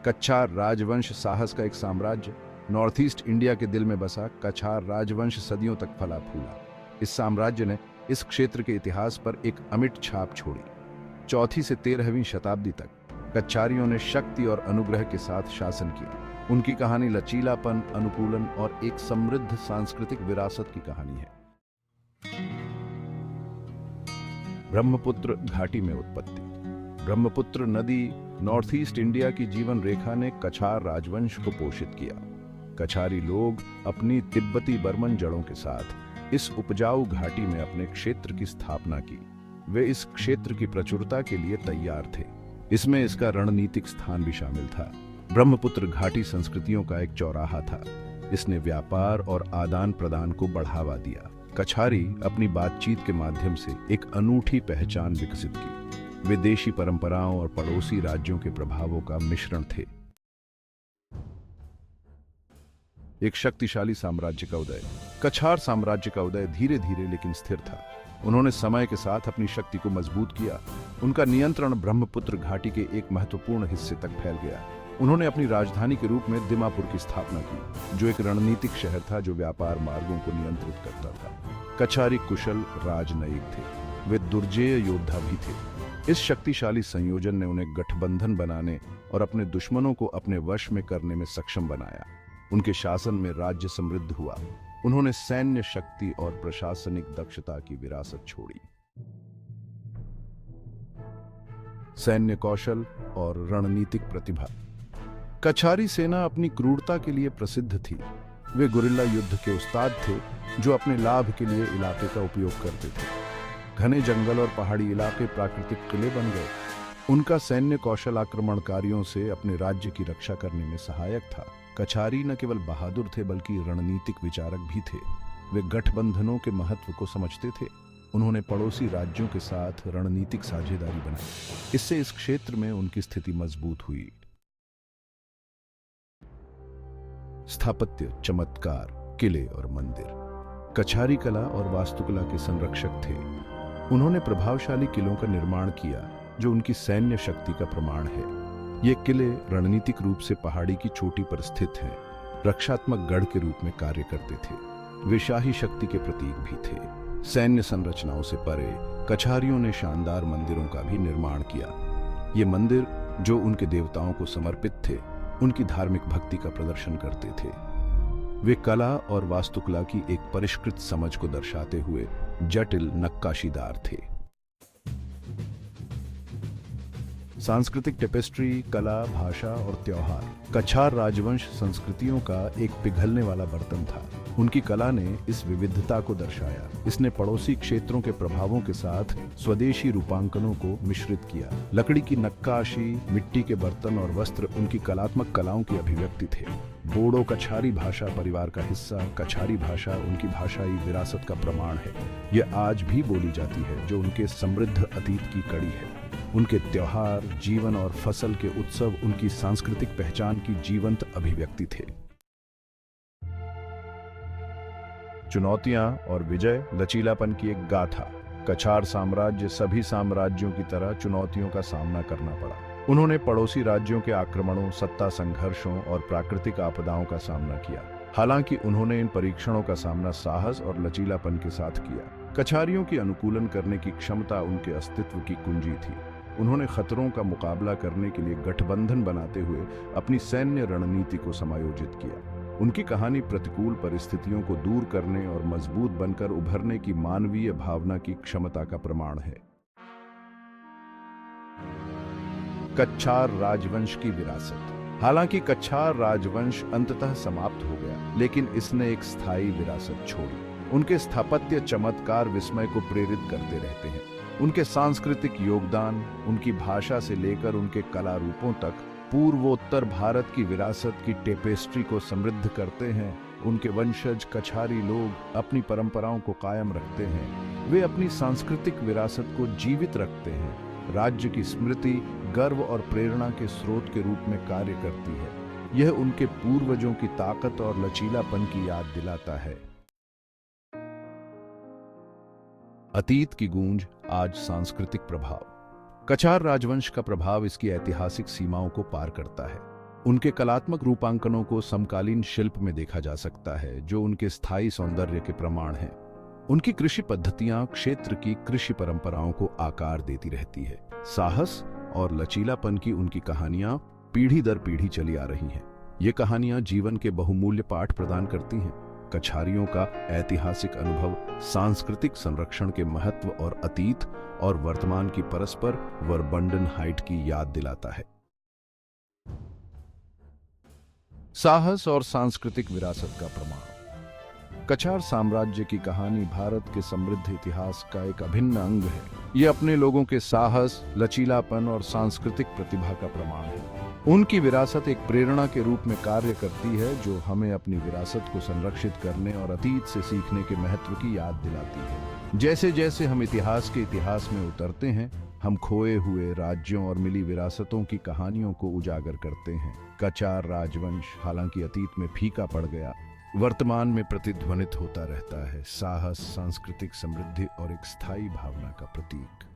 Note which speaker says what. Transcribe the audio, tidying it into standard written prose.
Speaker 1: कछार राजवंश साहस का एक साम्राज्य। नॉर्थ ईस्ट इंडिया के दिल में बसा कछार राजवंश सदियों तक फला फूला। इस साम्राज्य ने इस क्षेत्र के इतिहास पर एक अमिट छाप छोड़ी। चौथी से 13वीं शताब्दी तक कच्छारियों ने शक्ति और अनुग्रह के साथ शासन किया। उनकी कहानी लचीलापन, अनुकूलन और एक समृद्ध सांस्कृतिक विरासत की कहानी है। ब्रह्मपुत्र घाटी में उत्पत्ति। ब्रह्मपुत्र नदी नॉर्थ ईस्ट इंडिया की जीवन रेखा ने कछार राजवंश को पोषित किया। कछारी लोग अपनी तिब्बती बर्मन जड़ों के साथ इस उपजाऊ घाटी में अपने क्षेत्र की स्थापना की। वे इस क्षेत्र की प्रचुरता के लिए तैयार थे। इसमें इसका रणनीतिक स्थान भी शामिल था। ब्रह्मपुत्र घाटी संस्कृतियों का एक चौराहा था। इसने व्यापार और आदान प्रदान को बढ़ावा दिया। कछारी अपनी बातचीत के माध्यम से एक अनूठी पहचान विकसित की। वे देशी परंपराओं और पड़ोसी राज्यों के प्रभावों का मिश्रण थे। एक शक्तिशाली साम्राज्य का उदय। कछार साम्राज्य का उदय धीरे धीरे लेकिन स्थिर था। उन्होंने समय के साथ अपनी शक्ति को मजबूत किया। उनका नियंत्रण ब्रह्मपुत्र घाटी के एक महत्वपूर्ण हिस्से तक फैल गया। उन्होंने अपनी राजधानी के रूप में दिमापुर की स्थापना की, जो एक रणनीतिक शहर था जो व्यापार मार्गों को नियंत्रित करता था। कछारी कुशल राजनयिक थे। वे दुर्जेय योद्धा भी थे। इस शक्तिशाली संयोजन ने उन्हें गठबंधन बनाने और अपने दुश्मनों को अपने वश में करने में सक्षम बनाया। उनके शासन में राज्य समृद्ध हुआ। उन्होंने सैन्य शक्ति और प्रशासनिक दक्षता की विरासत छोड़ी। सैन्य कौशल और रणनीतिक प्रतिभा। कछारी सेना अपनी क्रूरता के लिए प्रसिद्ध थी। वे गुरिल्ला युद्ध के उस्ताद थे, जो अपने लाभ के लिए इलाके का उपयोग करते थे। घने जंगल और पहाड़ी इलाके प्राकृतिक किले बन गए। उनका सैन्य कौशल आक्रमणकारियों से अपने राज्य की रक्षा करने में सहायक था। कछारी न केवल बहादुर थे बल्कि रणनीतिक विचारक भी थे। वे गठबंधनों के महत्व को समझते थे। उन्होंने पड़ोसी राज्यों के साथ रणनीतिक साझेदारी बनाई। इससे इस क्षेत्र में उनकी स्थिति मजबूत हुई। स्थापत्य चमत्कार, किले और मंदिर। कछारी कला और वास्तुकला के संरक्षक थे। उन्होंने प्रभावशाली किलों का निर्माण किया, जो उनकी सैन्य शक्ति का प्रमाण है। ये किले रणनीतिक रूप से पहाड़ी की चोटी पर स्थित हैं, रक्षात्मक गढ़ के रूप में कार्य करते थे। वे शाही शक्ति के प्रतीक भी थे। सैन्य संरचनाओं से परे कछारियों ने शानदार मंदिरों का भी निर्माण किया। ये मंदिर, जो उनके देवताओं को समर्पित थे, उनकी धार्मिक भक्ति का प्रदर्शन करते थे। वे कला और वास्तुकला की एक परिष्कृत समझ को दर्शाते हुए जटिल नक्काशीदार थे। सांस्कृतिक टेपेस्ट्री, कला, भाषा और त्योहार। कछार राजवंश संस्कृतियों का एक पिघलने वाला बर्तन था। उनकी कला ने इस विविधता को दर्शाया। इसने पड़ोसी क्षेत्रों के प्रभावों के साथ स्वदेशी रूपांकनों को मिश्रित किया। लकड़ी की नक्काशी, मिट्टी के बर्तन और वस्त्र उनकी कलात्मक कलाओं की अभिव्यक्ति थे। बोडो कछारी भाषा परिवार का हिस्सा। कछारी भाषा उनकी भाषाई विरासत का प्रमाण है। यह आज भी बोली जाती है, जो उनके समृद्ध अतीत की कड़ी है। उनके त्योहार, जीवन और फसल के उत्सव उनकी सांस्कृतिक पहचान की जीवंत अभिव्यक्ति थे। चुनौतियां और विजय। लचीलापन की एक गाथा। कछार साम्राज्य सभी साम्राज्यों की तरह चुनौतियों का सामना करना पड़ा। उन्होंने पड़ोसी राज्यों के आक्रमणों, सत्ता संघर्षों और प्राकृतिक आपदाओं का सामना किया। हालांकि उन्होंने इन परीक्षणों का सामना साहस और लचीलापन के साथ किया। कछारियों की अनुकूलन करने की क्षमता उनके अस्तित्व की कुंजी थी। उन्होंने खतरों का मुकाबला करने के लिए गठबंधन बनाते हुए अपनी सैन्य रणनीति को समायोजित किया। उनकी कहानी प्रतिकूल परिस्थितियों को दूर करने और मजबूत बनकर उभरने की मानवीय भावना की क्षमता का प्रमाण है। कछार राजवंश की विरासत। हालांकि कछार राजवंश अंततः समाप्त हो गया, लेकिन इसने एक स्थायी विरासत छोड़ी। उनके स्थापत्य चमत्कार विस्मय को प्रेरित करते रहते हैं। उनके सांस्कृतिक योगदान, उनकी भाषा से लेकर उनके कला रूपों तक, पूर्वोत्तर भारत की विरासत की टेपेस्ट्री को समृद्ध करते हैं। उनके वंशज कछारी लोग अपनी परंपराओं को कायम रखते हैं। वे अपनी सांस्कृतिक विरासत को जीवित रखते हैं। राज्य की स्मृति, गर्व और प्रेरणा के स्रोत के रूप में कार्य करती है। यह उनके पूर्वजों की ताकत और लचीलापन की याद दिलाता है। अतीत की गूंज, आज सांस्कृतिक प्रभाव। कछार राजवंश का प्रभाव इसकी ऐतिहासिक सीमाओं को पार करता है। उनके कलात्मक रूपांकनों को समकालीन शिल्प में देखा जा सकता है, जो उनके स्थायी सौंदर्य के प्रमाण हैं। उनकी कृषि पद्धतियां क्षेत्र की कृषि परंपराओं को आकार देती रहती है। साहस और लचीलापन की उनकी कहानियां पीढ़ी दर पीढ़ी चली आ रही हैं। ये कहानियां जीवन के बहुमूल्य पाठ प्रदान करती हैं। कछारियों का ऐतिहासिक अनुभव सांस्कृतिक संरक्षण के महत्व और अतीत और वर्तमान की परस्पर वर्बंडन हाइट की याद दिलाता है। साहस और सांस्कृतिक विरासत का प्रमाण। कछार साम्राज्य की कहानी भारत के समृद्ध इतिहास का एक अभिन्न अंग है। ये अपने लोगों के साहस, लचीलापन और सांस्कृतिक प्रतिभा का प्रमाण है। उनकी विरासत एक प्रेरणा के रूप में कार्य करती है, जो हमें अपनी विरासत को संरक्षित करने और अतीत से सीखने के महत्व की याद दिलाती है। जैसे जैसे हम इतिहास में उतरते हैं, हम खोए हुए राज्यों और मिली विरासतों की कहानियों को उजागर करते हैं। कछार राजवंश हालांकि अतीत में फीका पड़ गया, वर्तमान में प्रतिध्वनित होता रहता है। साहस, सांस्कृतिक समृद्धि और एक स्थायी भावना का प्रतीक।